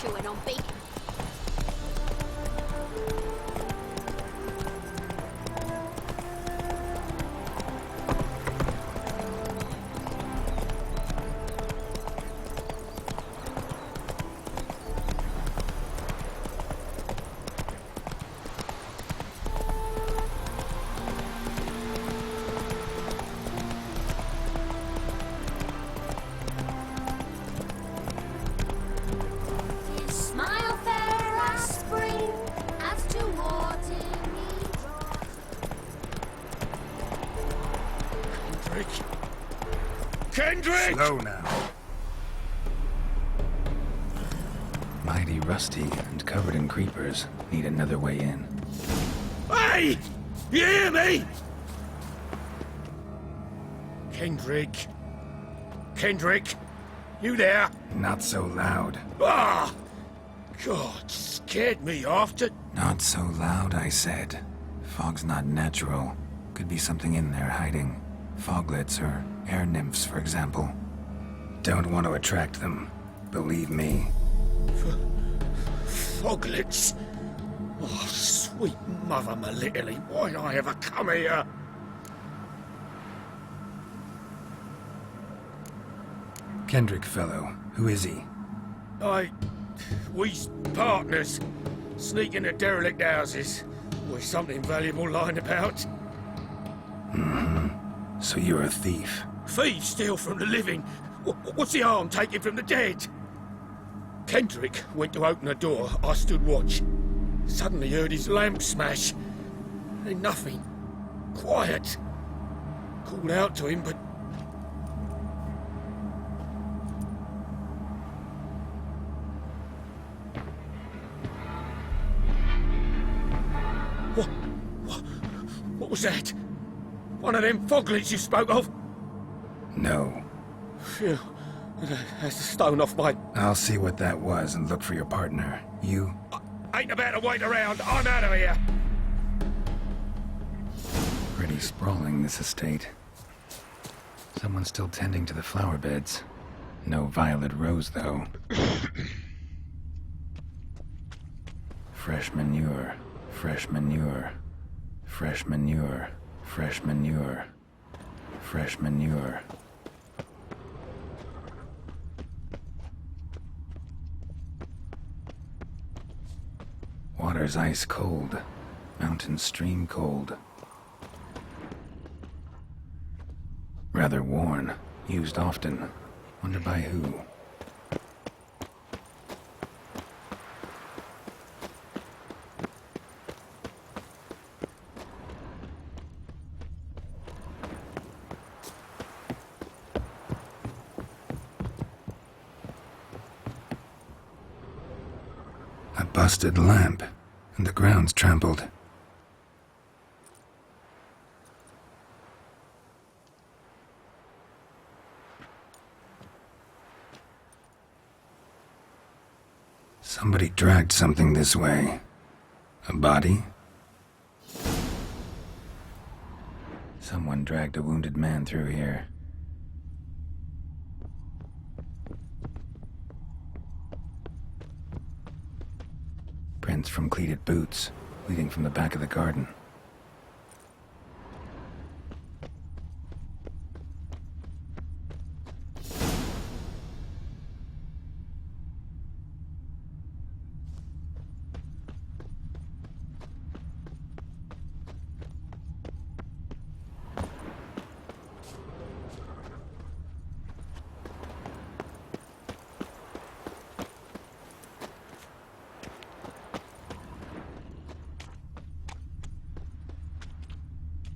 chewing on bacon. Smile fair as spring, as toward me draws. Kendrick! Kendrick! Slow now. Mighty rusty and covered in creepers. Need another way in. Hey! You hear me? Kendrick! Kendrick! You there? Not so loud. Ah! God, scared me off to... Not so loud, I said. Fog's not natural. Could be something in there hiding. Foglets or air nymphs, for example. Don't want to attract them. Believe me. Foglets? Oh, sweet mother Melittle, why'd I ever come here? Kendrick fellow. Who is he? We's partners. Sneak into derelict houses. With something valuable lying about. So you're a thief. Thieves steal from the living. What's the harm taking from the dead? Kendrick went to open the door. I stood watch. Suddenly heard his lamp smash. Then nothing. Quiet. Called out to him, but... What was that? One of them foglets you spoke of? No. Phew. That's the stone off my... I'll see what that was and look for your partner. You? Ain't about to wait around. I'm out of here. Pretty sprawling, this estate. Someone's still tending to the flower beds. No violet rose, though. Fresh manure. Fresh manure. Fresh manure. Fresh manure. Fresh manure. Water's ice cold. Mountain stream cold. Rather worn. Used often. Wonder by who. A busted lamp, and the ground's trampled. Somebody dragged something this way. A body? Someone dragged a wounded man through here. Prints from cleated boots, leading from the back of the garden.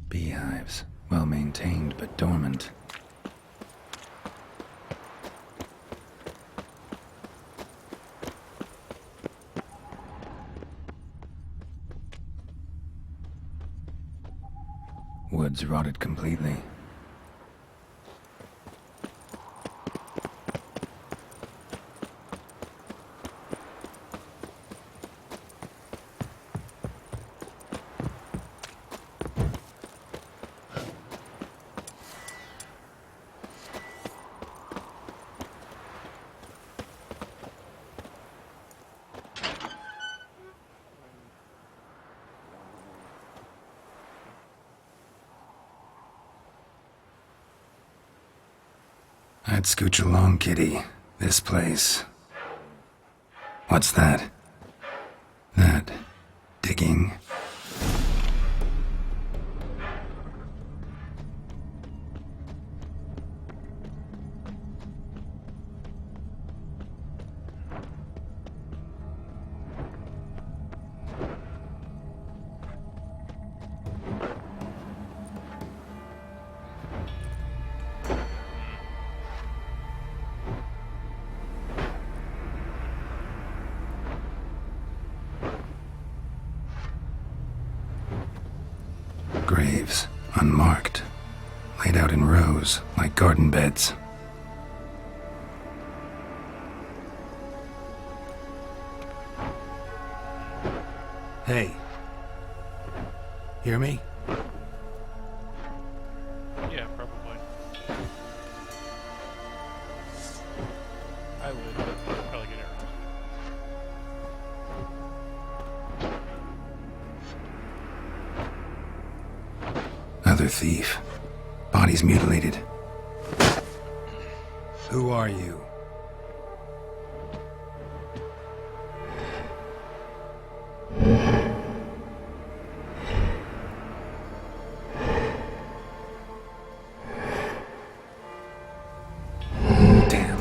Beehives, well maintained but dormant. Woods rotted completely. I'd scooch along, kitty. This place. What's that? That digging? Graves, unmarked, laid out in rows like garden beds. Hey. Hear me? Yeah, probably. I would, but I'd probably get arrows. Another thief. Bodies mutilated. Who are you? Damn.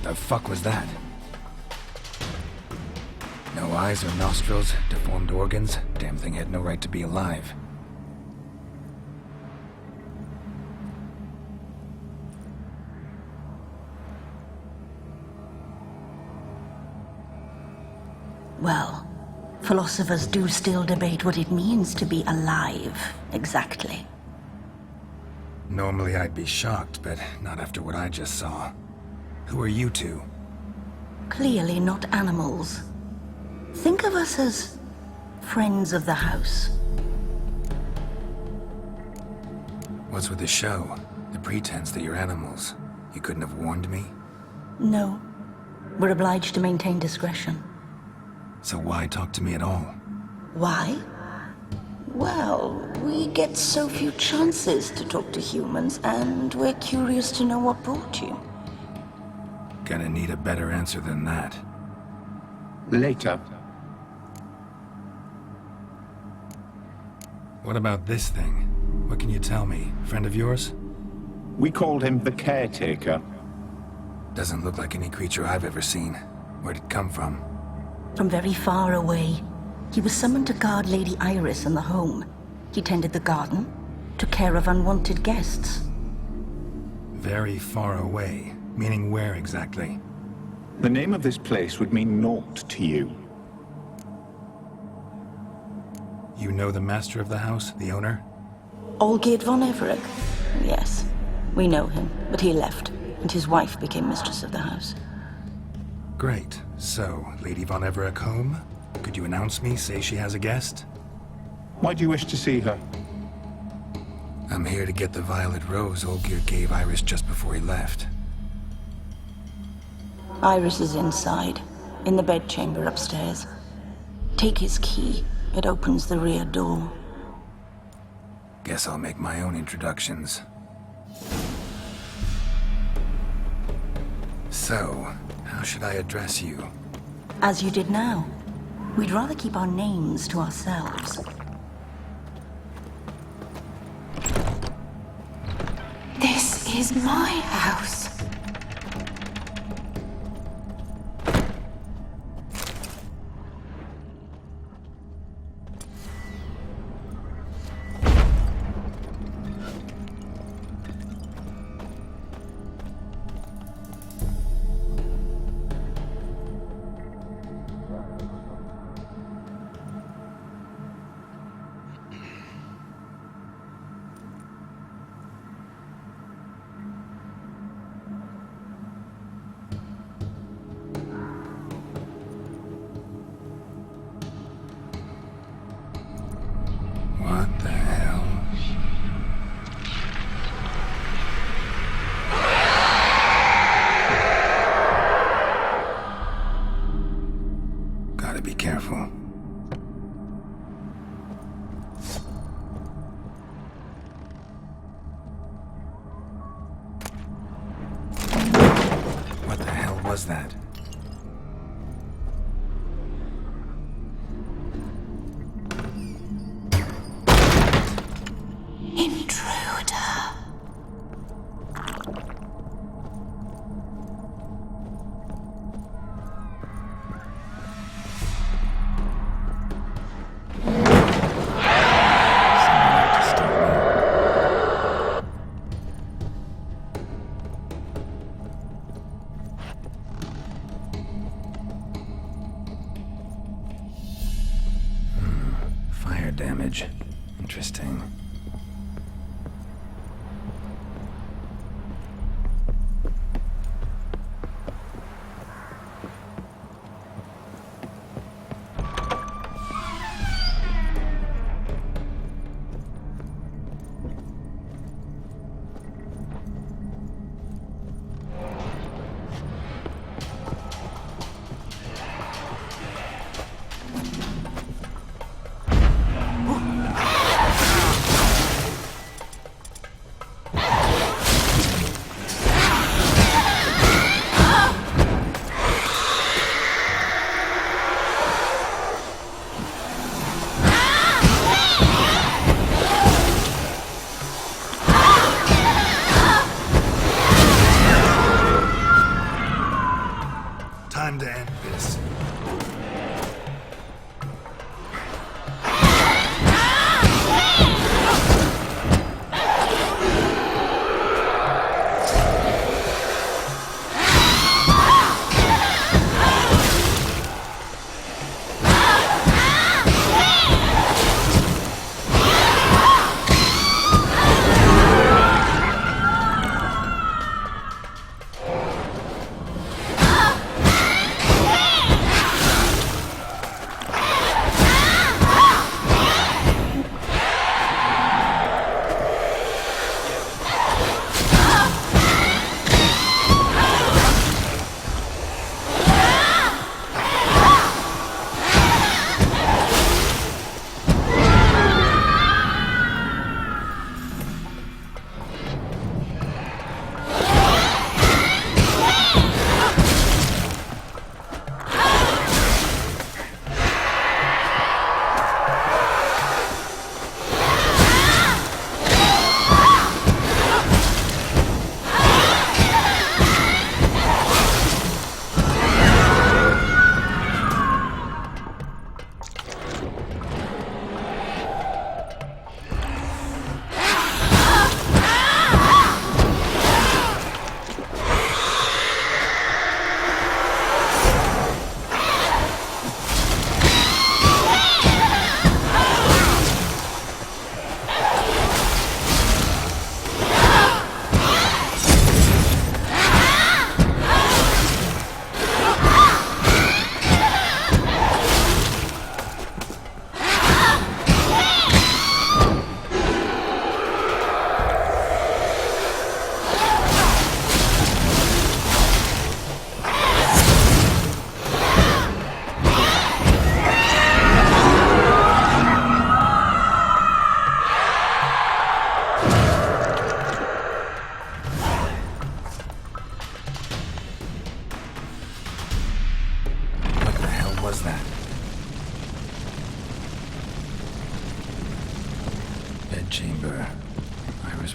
What the fuck was that? No eyes or nostrils, deformed organs. Damn thing had no right to be alive. Well, philosophers do still debate what it means to be alive, exactly. Normally I'd be shocked, but not after what I just saw. Who are you two? Clearly not animals. Think of us as friends of the house. What's with the show? The pretense that you're animals. You couldn't have warned me? No. We're obliged to maintain discretion. So why talk to me at all? Why? Well, we get so few chances to talk to humans, and we're curious to know what brought you. Gonna need a better answer than that. Later. What about this thing? What can you tell me? Friend of yours? We called him the Caretaker. Doesn't look like any creature I've ever seen. Where'd it come from? From very far away. He was summoned to guard Lady Iris in the home. He tended the garden, took care of unwanted guests. Very far away. Meaning where exactly? The name of this place would mean naught to you. You know the master of the house, the owner? Olgierd von Everec? Yes, we know him, but he left, and his wife became mistress of the house. Great. So, Lady von Everec home? Could you announce me, say she has a guest? Why do you wish to see her? I'm here to get the violet rose Olgierd gave Iris just before he left. Iris is inside, in the bedchamber upstairs. Take his key. It opens the rear door. Guess I'll make my own introductions. So, how should I address you? As you did now. We'd rather keep our names to ourselves. This is my house. What the hell? Gotta be careful. What the hell was that? Intruder. Fire damage. Interesting.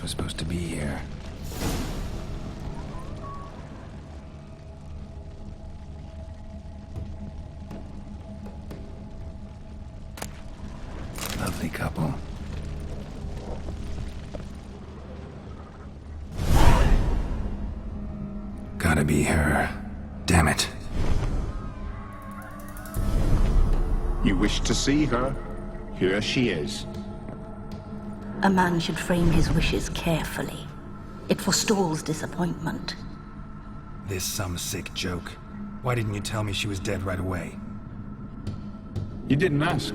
was supposed to be here. Lovely couple. Gotta be her. Damn it. You wish to see her? Here she is. A man should frame his wishes carefully. It forestalls disappointment. This some sick joke. Why didn't you tell me she was dead right away? You didn't ask.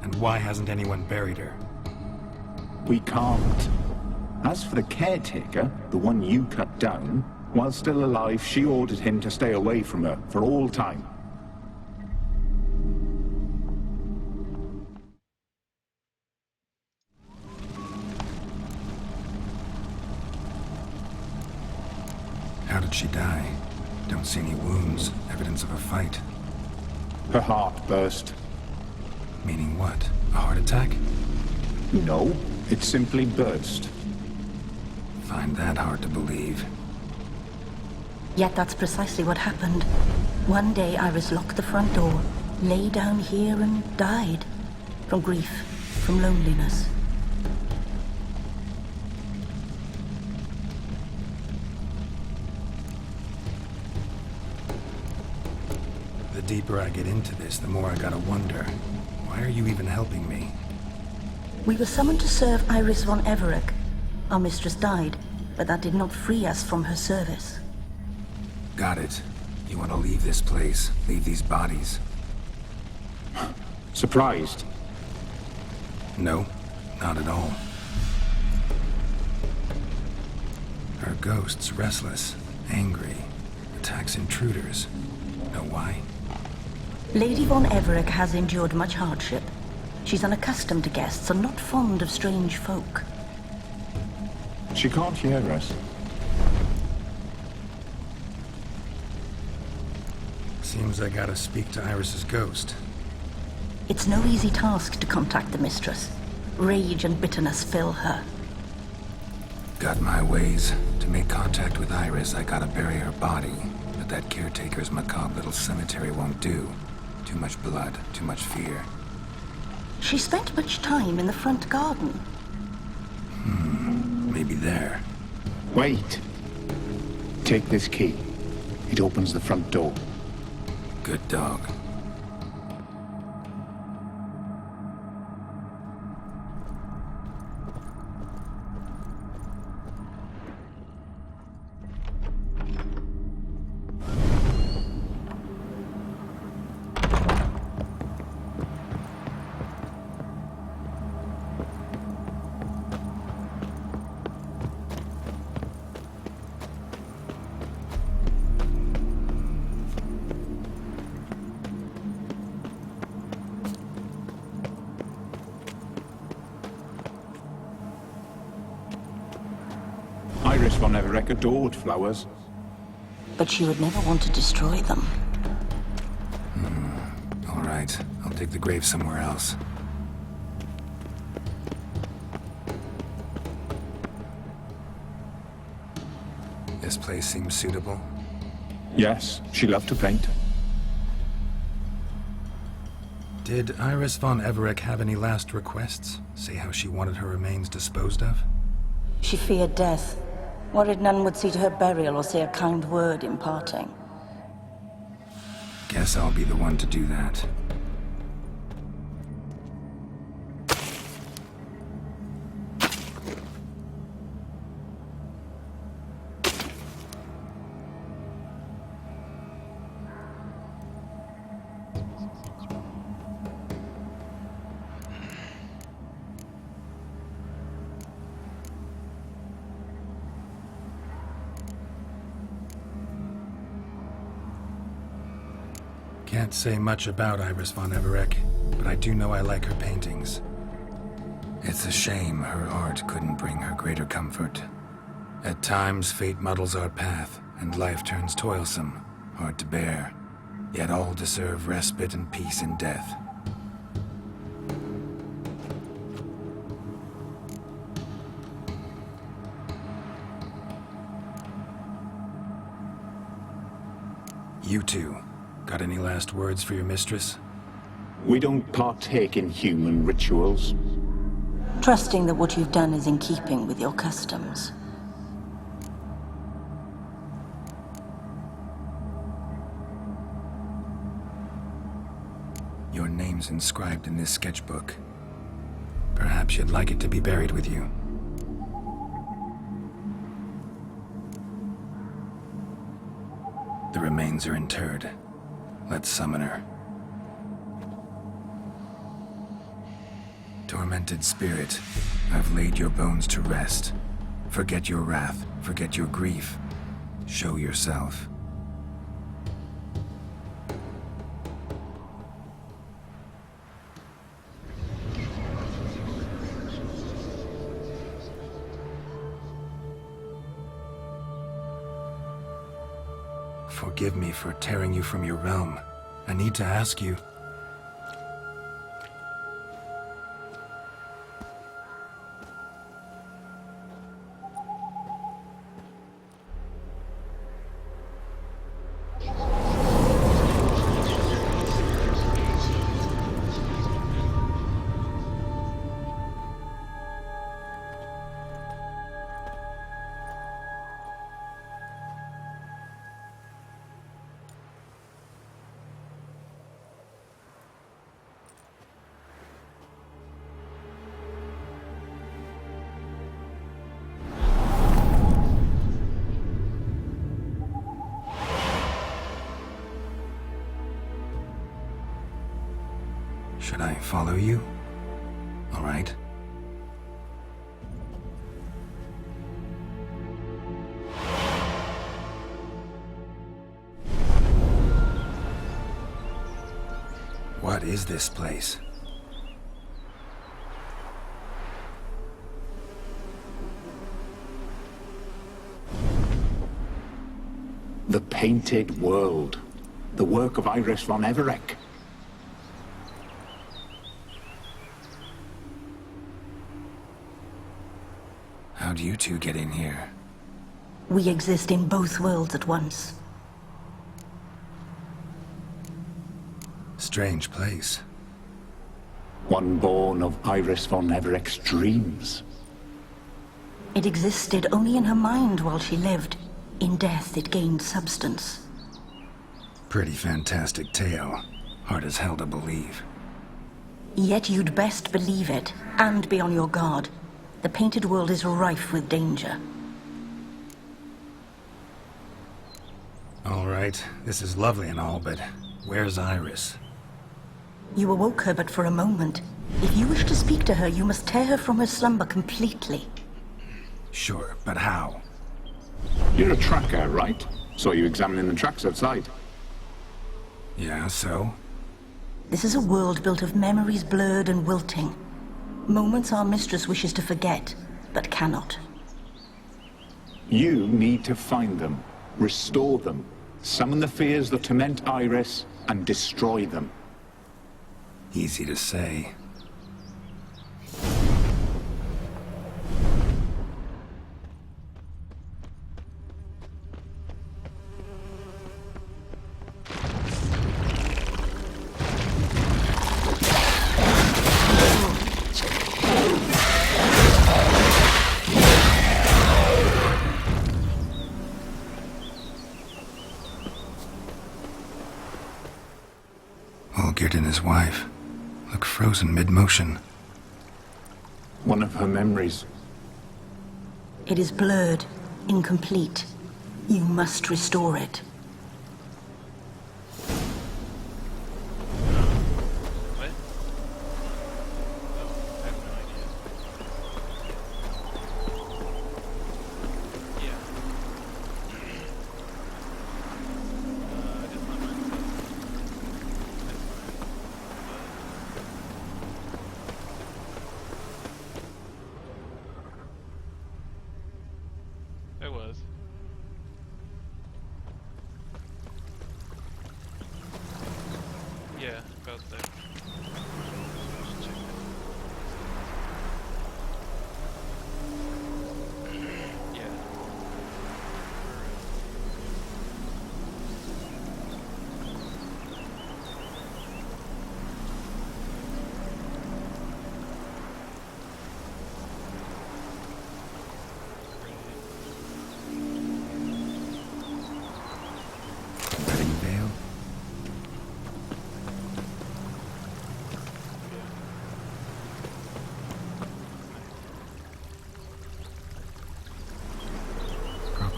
And why hasn't anyone buried her? We can't. As for the caretaker, the one you cut down, while still alive, she ordered him to stay away from her for all time. How did she die? Don't see any wounds, evidence of a fight. Her heart burst. Meaning what? A heart attack? No, it simply burst. Find that hard to believe. Yet that's precisely what happened. One day Iris locked the front door, lay down here and died. From grief, from loneliness. The deeper I get into this, the more I gotta wonder. Why are you even helping me? We were summoned to serve Iris von Everec. Our mistress died, but that did not free us from her service. Got it. You want to leave this place, leave these bodies? Surprised? No, not at all. Her ghost's restless, angry, attacks intruders. Know why? Lady von Everec has endured much hardship. She's unaccustomed to guests and not fond of strange folk. She can't hear us. Seems I gotta speak to Iris's ghost. It's no easy task to contact the mistress. Rage and bitterness fill her. Got my ways. To make contact with Iris, I gotta bury her body. But that caretaker's macabre little cemetery won't do. Too much blood, too much fear. She spent much time in the front garden. Maybe there. Wait. Take this key. It opens the front door. Good dog. Iris von Everec adored flowers. But she would never want to destroy them. All right, I'll dig the grave somewhere else. This place seems suitable. Yes, she loved to paint. Did Iris von Everec have any last requests? Say how she wanted her remains disposed of? She feared death. Worried none would see to her burial or say a kind word in parting. Guess I'll be the one to do that. Can't say much about Iris von Everec, but I do know I like her paintings. It's a shame her art couldn't bring her greater comfort. At times, fate muddles our path, and life turns toilsome, hard to bear. Yet all deserve respite and peace in death. You two, got any last words for your mistress? We don't partake in human rituals. Trusting that what you've done is in keeping with your customs. Your name's inscribed in this sketchbook. Perhaps you'd like it to be buried with you. The remains are interred. Let's summon her. Tormented spirit, I've laid your bones to rest. Forget your wrath, forget your grief. Show yourself. Forgive me for tearing you from your realm. I need to ask you. Should I follow you? All right. What is this place? The Painted World. The work of Iris von Everec. How'd you two get in here? We exist in both worlds at once. Strange place. One born of Iris von Everec's dreams. It existed only in her mind while she lived. In death, it gained substance. Pretty fantastic tale. Hard as hell to believe. Yet you'd best believe it, and be on your guard. The Painted World is rife with danger. All right, this is lovely and all, but where's Iris? You awoke her but for a moment. If you wish to speak to her, you must tear her from her slumber completely. Sure, but how? You're a tracker, right? Saw you examining the tracks outside. Yeah, so? This is a world built of memories blurred and wilting. Moments our mistress wishes to forget, but cannot. You need to find them, restore them, summon the fears that torment Iris, and destroy them. Easy to say. Olgierd and his wife look frozen mid-motion. One of her memories. It is blurred, incomplete. You must restore it. What? Oh, I have no idea. Yeah. I just not mind stuff. That's fine. It was. Yeah, about there. Just check that. Yeah.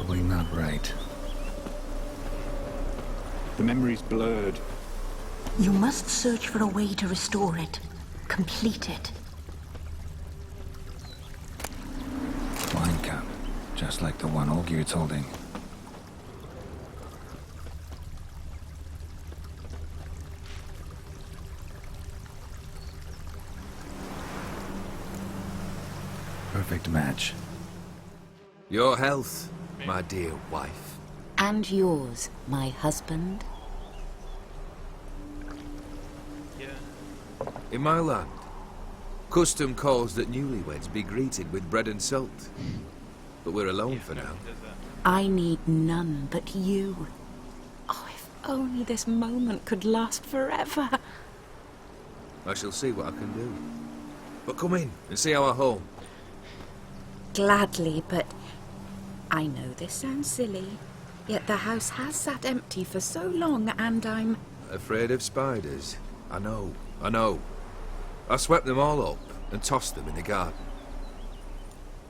probably not right. The memory's blurred. You must search for a way to restore it. Complete it. Wine cup, just like the one Olgerd's holding. Perfect match. Your health, my dear wife. And yours, my husband. Yeah. In my land, custom calls that newlyweds be greeted with bread and salt. But we're alone for No now. one does that. I need none but you. Oh, if only this moment could last forever. I shall see what I can do. But come in and see our home. Gladly, but I know this sounds silly, yet the house has sat empty for so long, and I'm... Afraid of spiders? I know. I swept them all up and tossed them in the garden.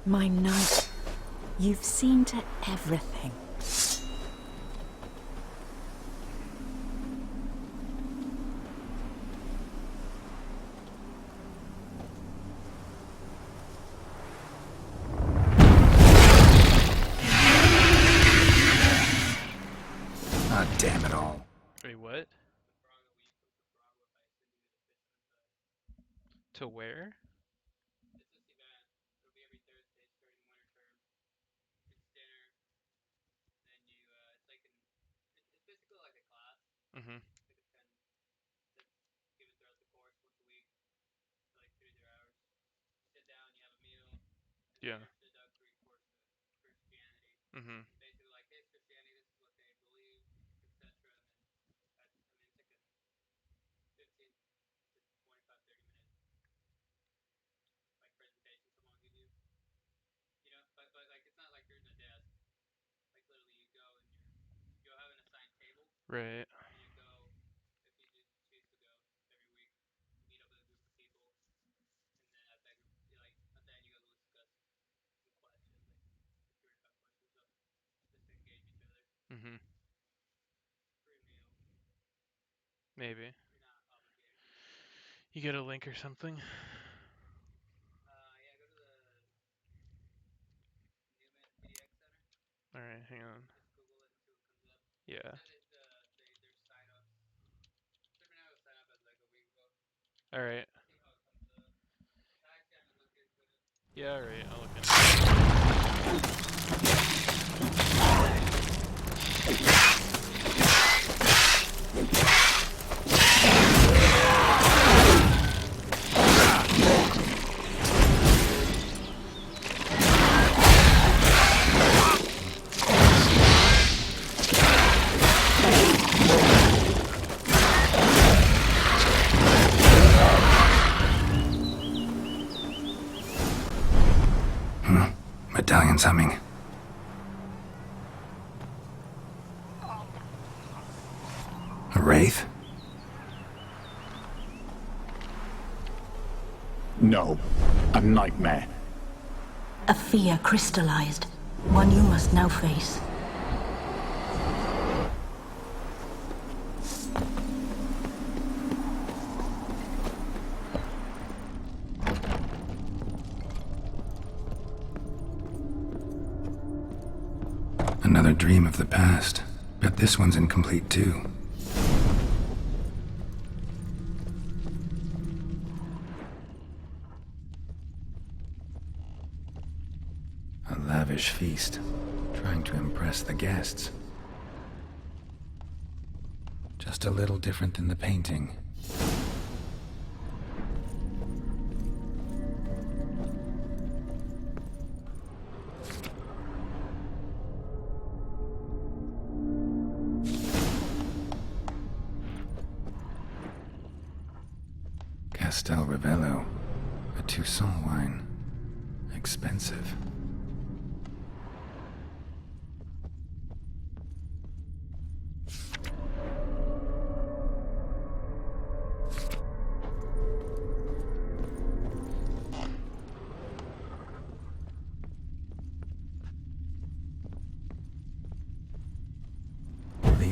My knight, you've seen to everything. Ah, damn it all. Wait, what? To where? Mm-hmm. Yeah. Mm-hmm. Right. Mm-hmm. Maybe. You get a link or something? Alright, hang on. Yeah. Alright. Yeah, alright, I'll look into it. Medallion's humming. A wraith? No. A nightmare. A fear crystallized. One you must now face. Another dream of the past. Bet this one's incomplete too. A lavish feast, trying to impress the guests. Just a little different than the painting. Castel Ravello, a Toussaint wine. Expensive.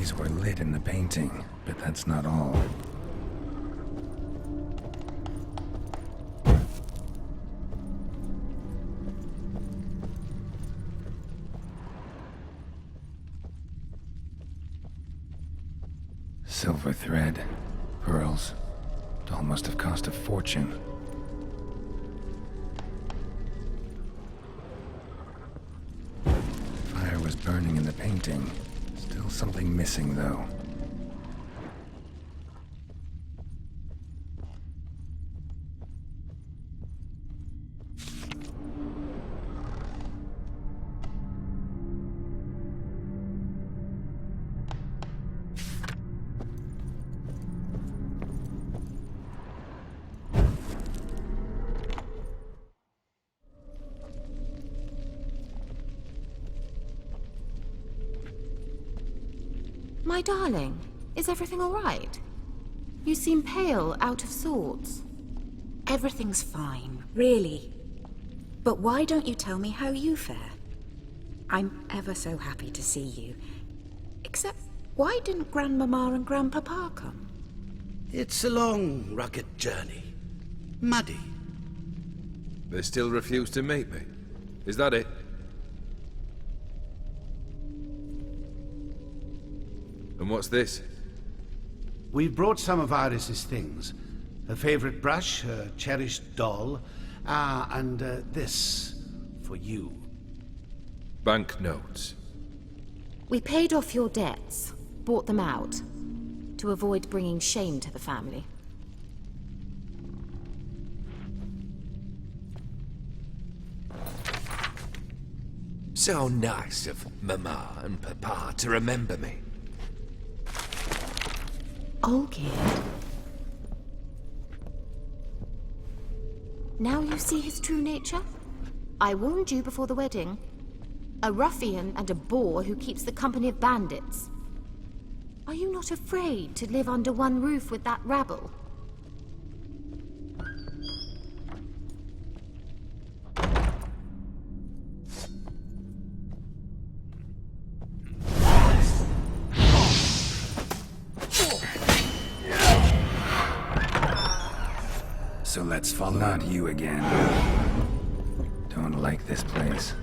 These were lit in the painting, but that's not all. Silver thread, pearls. It all must have cost a fortune. Fire was burning in the painting. Still something missing, though. My darling, is everything all right? You seem pale, out of sorts. Everything's fine, really. But why don't you tell me how you fare? I'm ever so happy to see you. Except, why didn't Grandmama and Grandpapa come? It's a long, rugged journey. Muddy. They still refuse to meet me. Is that it? And what's this? We've brought some of Iris's things. Her favorite brush, her cherished doll, and this for you. Banknotes. We paid off your debts, bought them out, to avoid bringing shame to the family. So nice of Mama and Papa to remember me. Olgierd. Now you see his true nature? I warned you before the wedding. A ruffian and a boor who keeps the company of bandits. Are you not afraid to live under one roof with that rabble? So let's follow. Not you again. Don't like this place.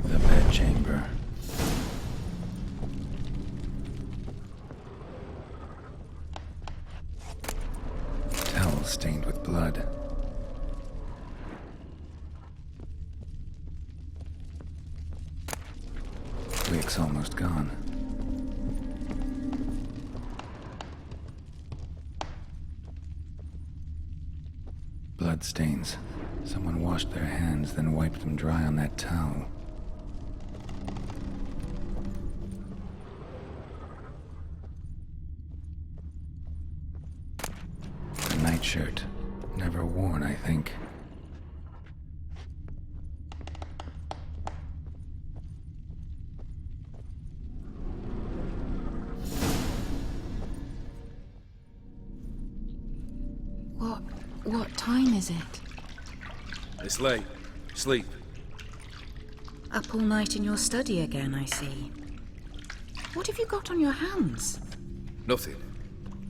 The bedchamber. Towel stained with blood. Wick's almost gone. Bloodstains. Someone washed their hands, then wiped them dry on that towel. A nightshirt. Never worn, I think. What time is it? It's late. Sleep. Up all night in your study again, I see. What have you got on your hands? Nothing.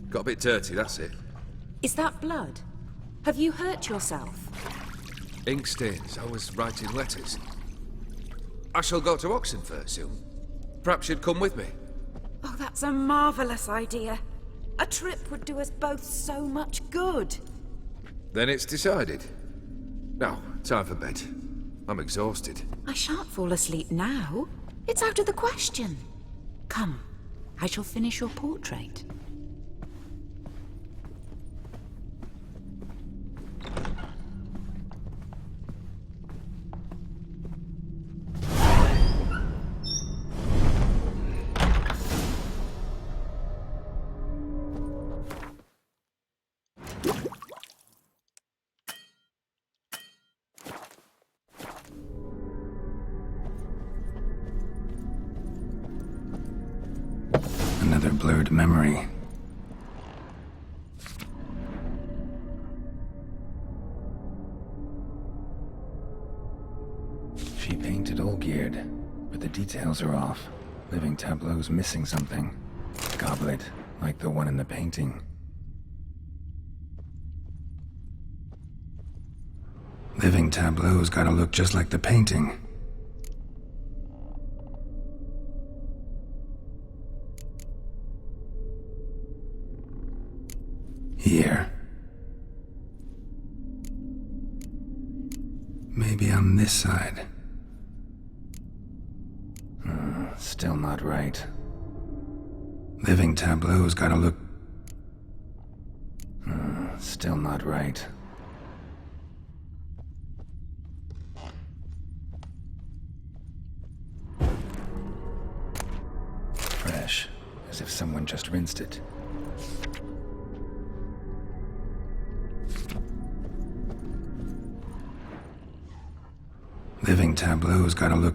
Got a bit dirty, that's it. Is that blood? Have you hurt yourself? Ink stains. I was writing letters. I shall go to Oxenfurt soon. Perhaps you'd come with me. Oh, that's a marvellous idea. A trip would do us both so much good. Then it's decided. Now, time for bed. I'm exhausted. I shan't fall asleep now. It's out of the question. Come, I shall finish your portrait. Another blurred memory. She painted Olgierd, but the details are off. Living Tableau's missing something. Goblet, like the one in the painting. Living Tableau's gotta look just like the painting. Here. Maybe on this side. Still not right. Living Tableau's gotta look... Still not right. Fresh, as if someone just rinsed it. Living Tableau's gotta look...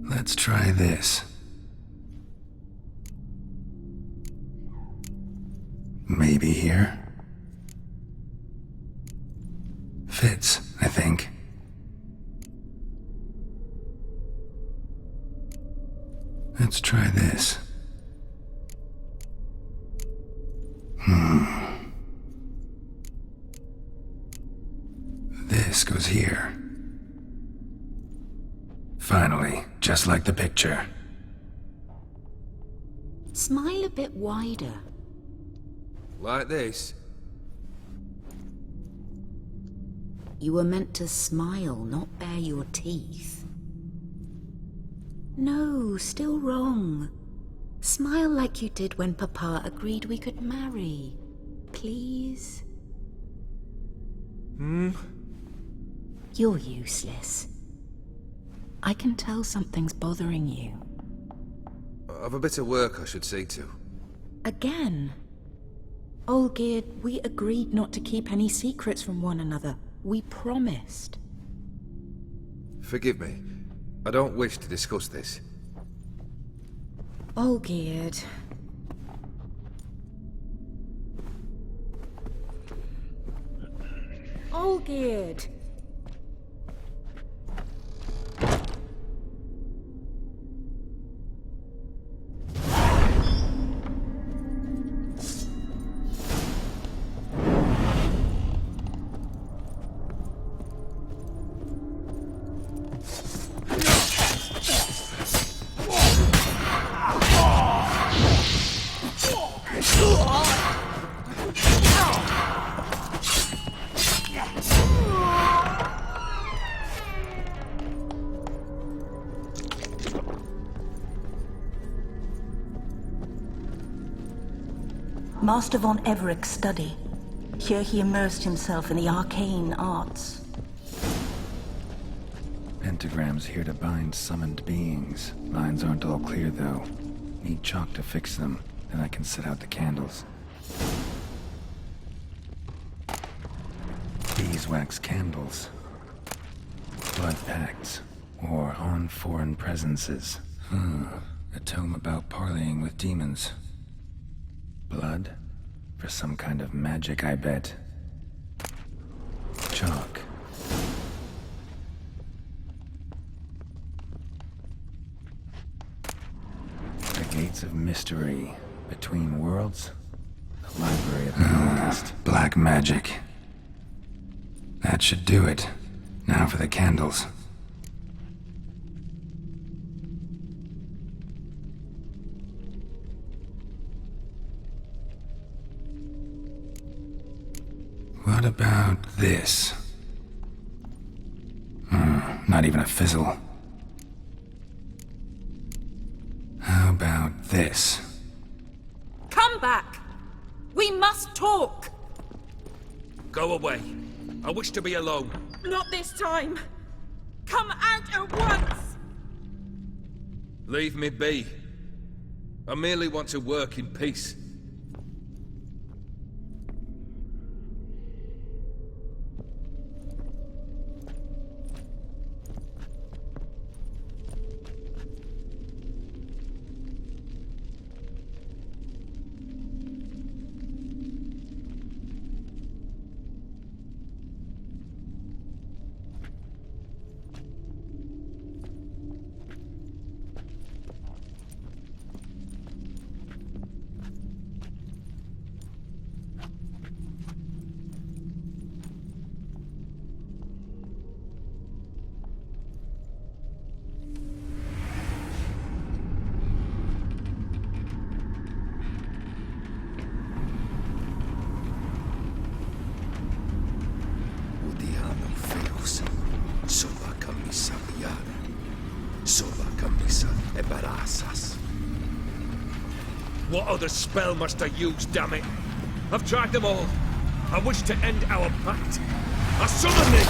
Let's try this. Maybe here? Fits, I think. Let's try this. This goes here. Finally, just like the picture. Smile a bit wider. Like this? You were meant to smile, not bare your teeth. No, still wrong. Smile like you did when Papa agreed we could marry. Please? You're useless. I can tell something's bothering you. I've a bit of work I should see to. Again? Olgierd, we agreed not to keep any secrets from one another. We promised. Forgive me. I don't wish to discuss this. Olgierd. Olgierd! Master von Everek's study. Here he immersed himself in the arcane arts. Pentagrams here to bind summoned beings. Lines aren't all clear, though. Need chalk to fix them, then I can set out the candles. Beeswax candles. Blood pacts. Or on foreign presences. A tome about parleying with demons. Blood? For some kind of magic, I bet. Chalk. The Gates of Mystery. Between Worlds? The Library of the Oldest. Black magic. That should do it. Now for the candles. What about this? Not even a fizzle. How about this? Come back! We must talk! Go away. I wish to be alone. Not this time! Come out at once! Leave me be. I merely want to work in peace. What other spell must I use, damn it? I've tried them all. I wish to end our pact. I summon thee!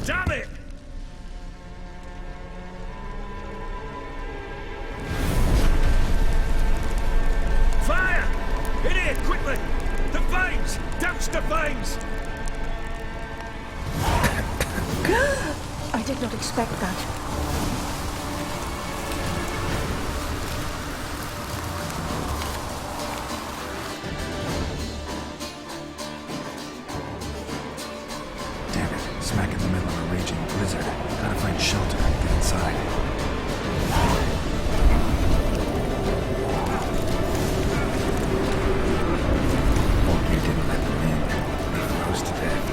Damn it! Fire! In here, quickly! The flames! Douse the flames! I did not expect that. Damn it, smack in the middle of a raging blizzard. Gotta find shelter and get inside. Olgir didn't let them in. They froze to death.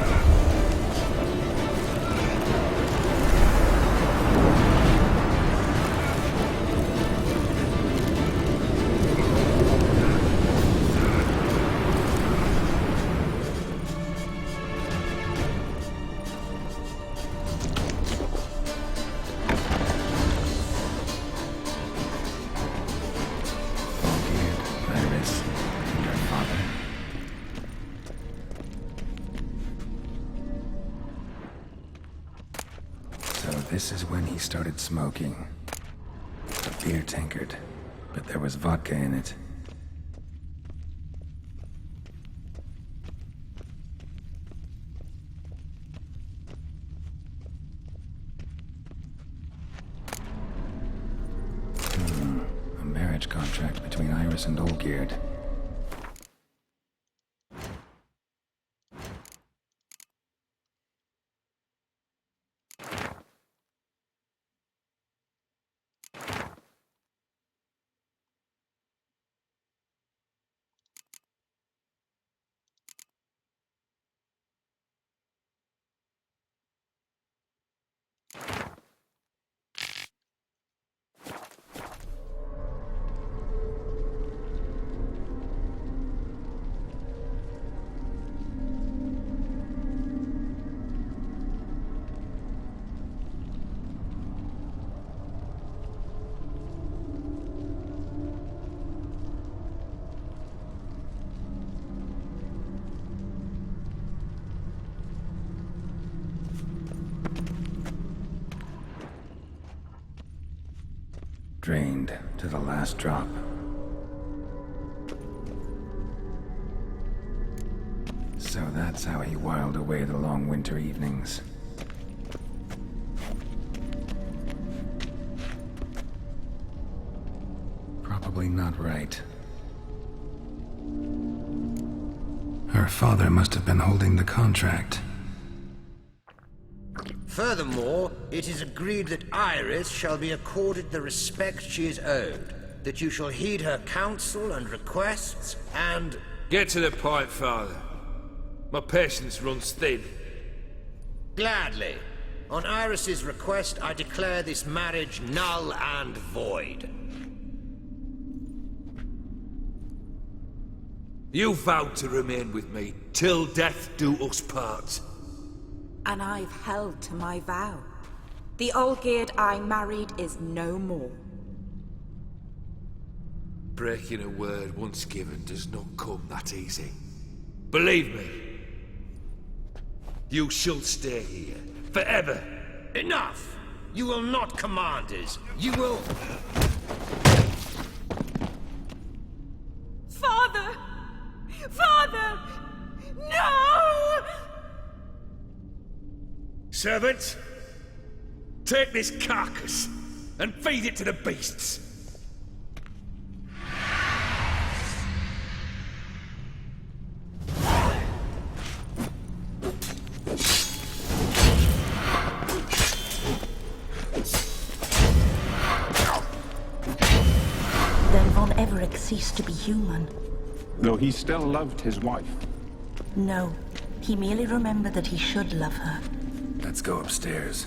This is when he started smoking. A beer tankard, but there was vodka in it. A marriage contract between Iris and Olgierd. Drained to the last drop. So that's That's how he whiled away the long winter evenings. Probably not right. Her father must have been holding the contract. Furthermore, it is agreed that Iris shall be accorded the respect she is owed, that you shall heed her counsel and requests, and... Get to the point, Father. My patience runs thin. Gladly. On Iris's request, I declare this marriage null and void. You vowed to remain with me till death do us part. And I've held to my vow. The Olgierd I married is no more. Breaking a word once given does not come that easy. Believe me. You shall stay here, forever. Enough! You will not command us. You will... Father! Father! No! Servants, take this carcass and feed it to the beasts. Then Von Everec ceased to be human. Though he still loved his wife. No, he merely remembered that he should love her. Let's go upstairs.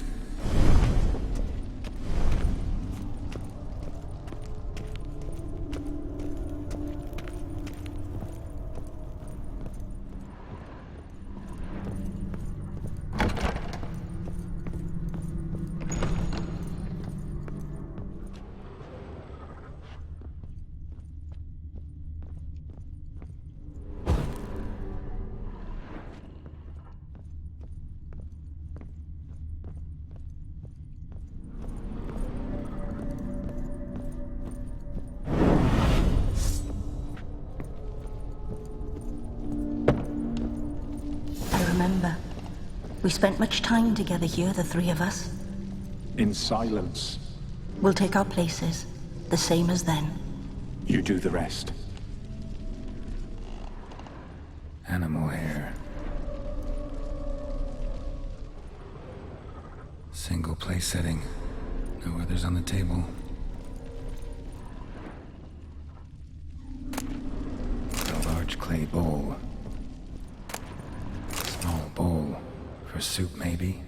Remember, we spent much time together here, the three of us. In silence. We'll take our places, the same as then. You do the rest. Animal hair. Single place setting. No others on the table. A large clay bowl. Small bowl. For soup, maybe?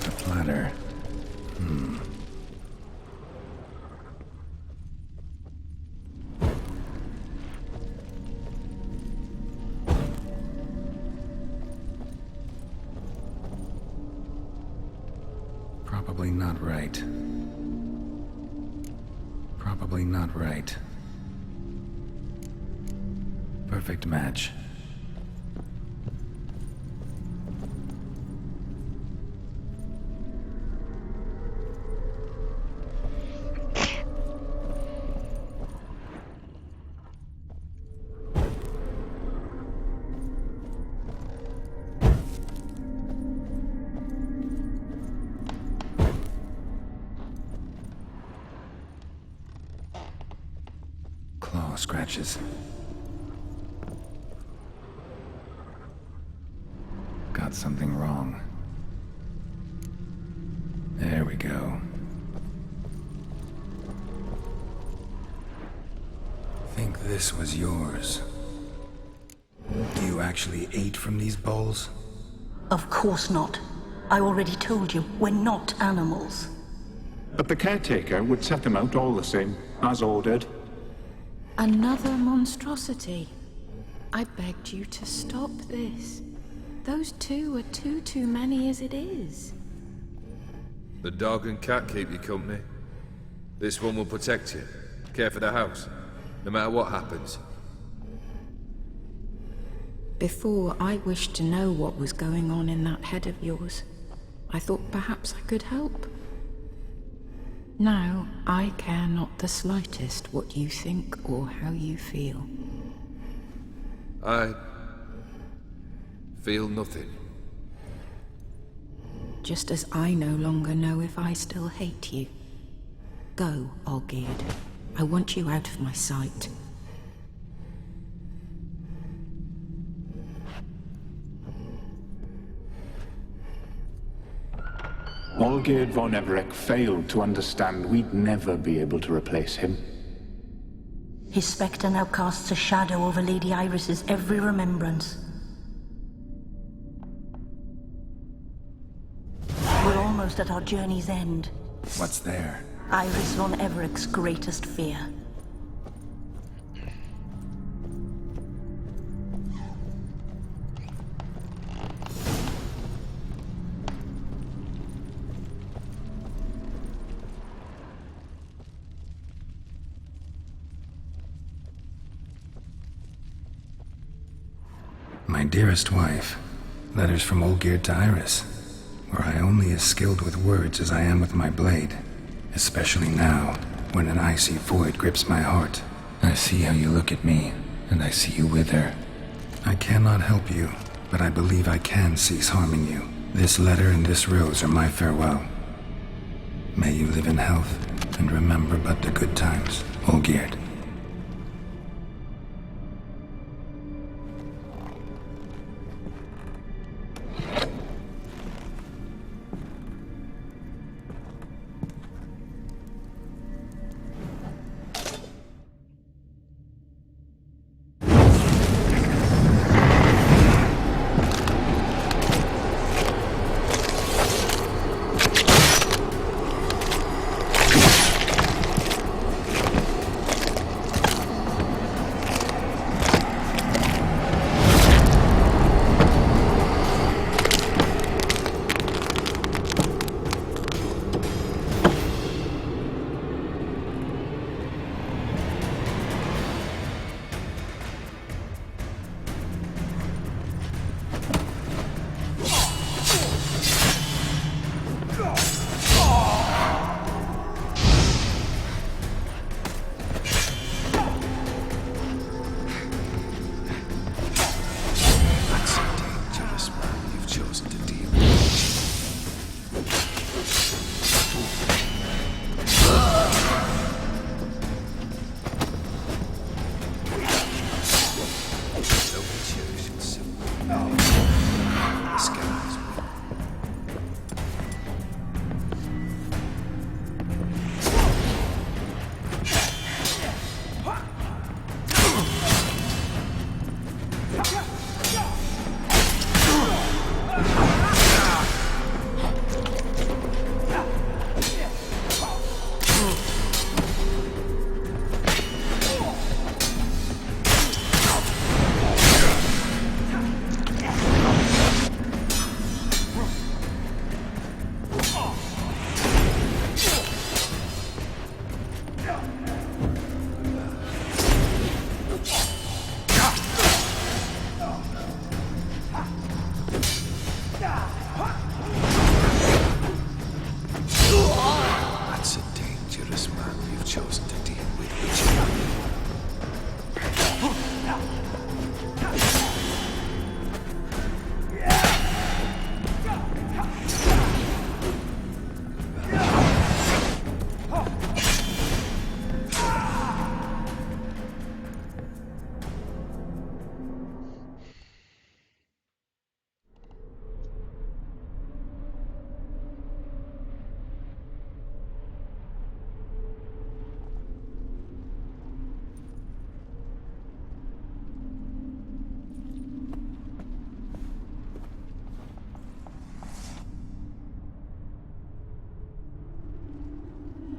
A platter. Probably not right. Probably not right. Perfect match. Claw scratches. Got something wrong. There we go. Think this was yours. You actually ate from these bowls? Of course not. I already told you, we're not animals. But the caretaker would set them out all the same, as ordered. Another monstrosity. I begged you to stop this. Those two are too many as it is. The dog and cat keep you company. This one will protect you, care for the house, no matter what happens. Before, I wished to know what was going on in that head of yours. I thought perhaps I could help. Now, I care not the slightest what you think or how you feel. I feel nothing. Just as I no longer know if I still hate you. Go, Olgierd. I want you out of my sight. Olgierd von Everec failed to understand we'd never be able to replace him. His spectre now casts a shadow over Lady Iris's every remembrance. We're almost at our journey's end. What's there? Iris von Everec's greatest fear. My dearest wife, letters from Olgierd to Iris, were I only as skilled with words as I am with my blade, especially now, when an icy void grips my heart. I see how you look at me, and I see you with her. I cannot help you, but I believe I can cease harming you. This letter and this rose are my farewell. May you live in health, and remember but the good times, Olgierd.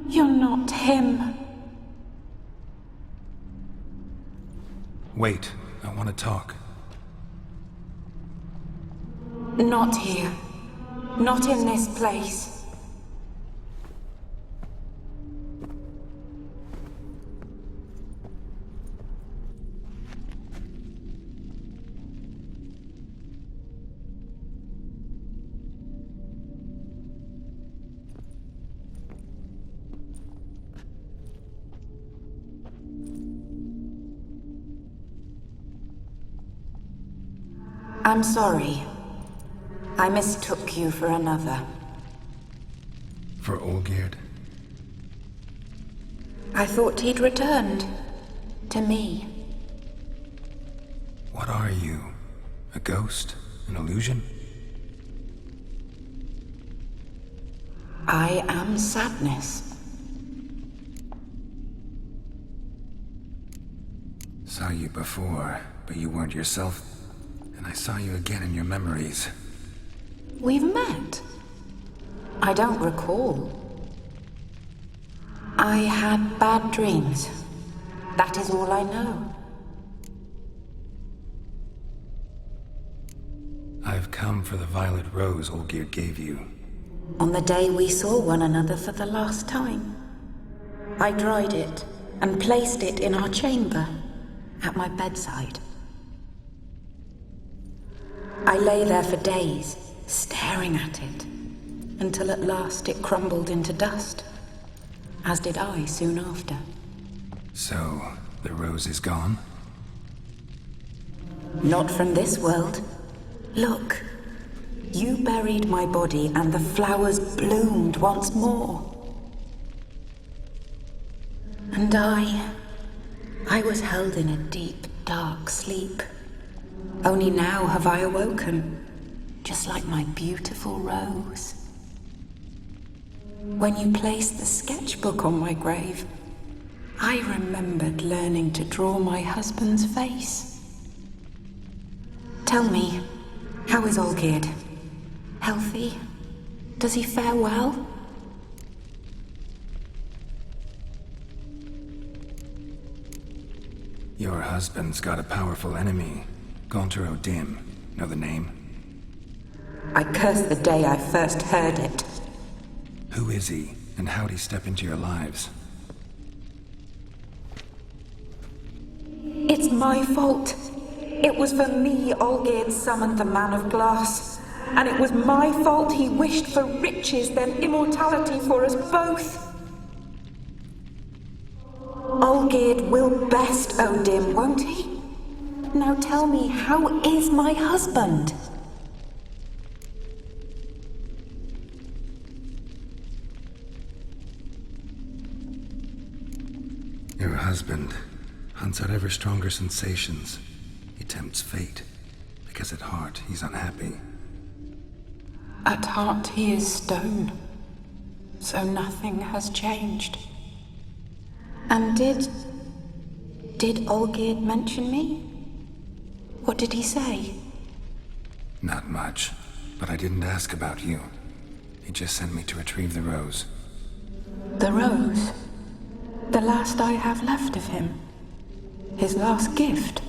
You're not him. Wait, I want to talk. Not here. Not in this place. I'm sorry. I mistook you for another. For Olgierd? I thought he'd returned. To me. What are you? A ghost? An illusion? I am sadness. Saw you before, but you weren't yourself. And I saw you again in your memories. We've met? I don't recall. I had bad dreams. That is all I know. I've come for the violet rose Olgierd gave you. On the day we saw one another for the last time, I dried it and placed it in our chamber, at my bedside. I lay there for days, staring at it, until at last it crumbled into dust, as did I soon after. So, the rose is gone? Not from this world. Look, you buried my body and the flowers bloomed once more. And I was held in a deep, dark sleep. Only now have I awoken, just like my beautiful rose. When you placed the sketchbook on my grave, I remembered learning to draw my husband's face. Tell me, how is Olgierd? Healthy? Does he fare well? Your husband's got a powerful enemy. Gaunter O'Dim. Know the name? I curse the day I first heard it. Who is he, and how'd he step into your lives? It's my fault. It was for me Olgierd summoned the Man of Glass. And it was my fault he wished for riches, then immortality for us both. Olgierd will best O'Dim, won't he? Now tell me, how is my husband? Your husband hunts out ever stronger sensations. He tempts fate, because at heart he's unhappy. At heart he is stone, so nothing has changed. And did Olgierd mention me? What did he say? Not much, but I didn't ask about you. He just sent me to retrieve the rose. The rose? The last I have left of him? His last gift?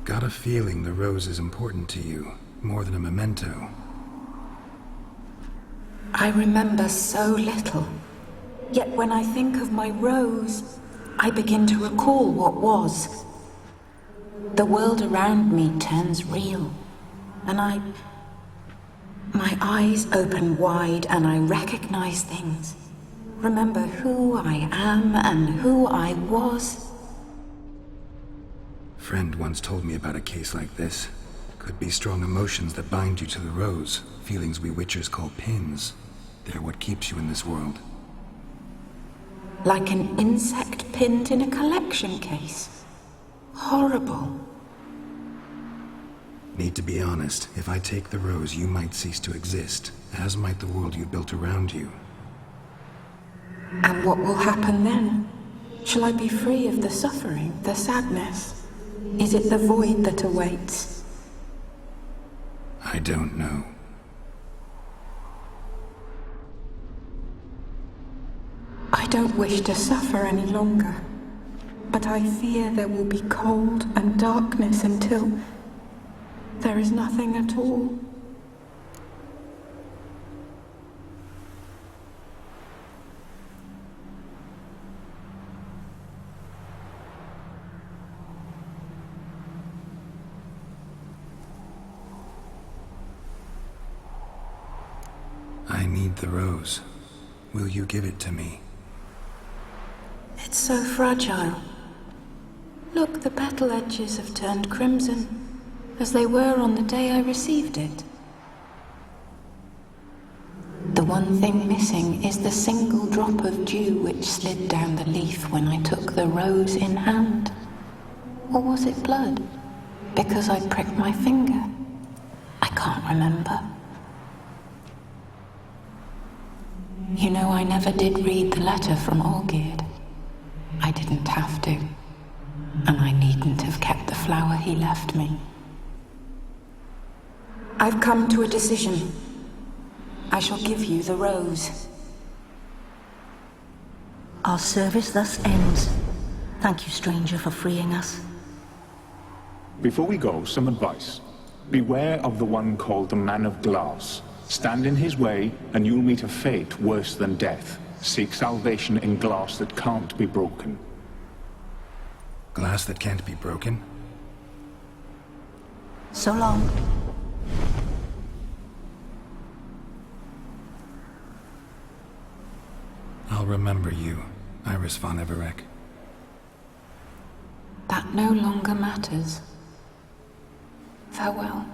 Got a feeling the rose is important to you, more than a memento. I remember so little. Yet when I think of my rose, I begin to recall what was. The world around me turns real, and my eyes open wide and I recognize things. Remember who I am and who I was. Friend once told me about a case like this. Could be strong emotions that bind you to the rose, feelings we witchers call pins. They're what keeps you in this world. Like an insect pinned in a collection case. Horrible. Need to be honest, if I take the rose, you might cease to exist, as might the world you built around you. And what will happen then? Shall I be free of the suffering, the sadness? Is it the void that awaits? I don't know. I don't wish to suffer any longer, but I fear there will be cold and darkness until There is nothing at all. I need the rose. Will you give it to me? It's so fragile. Look, the petal edges have turned crimson, as they were on the day I received it. The one thing missing is the single drop of dew which slid down the leaf when I took the rose in hand. Or was it blood? Because I pricked my finger. I can't remember. You know, I never did read the letter from Olgierd. I didn't have to. And I needn't have kept the flower he left me. I've come to a decision. I shall give you the rose. Our service thus ends. Thank you, stranger, for freeing us. Before we go, some advice. Beware of the one called the Man of Glass. Stand in his way, and you'll meet a fate worse than death. Seek salvation in glass that can't be broken. Glass that can't be broken? So long. I'll remember you, Iris von Everec. That no longer matters. Farewell.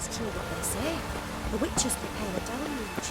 It's true what they say. The witches prepare a deluge.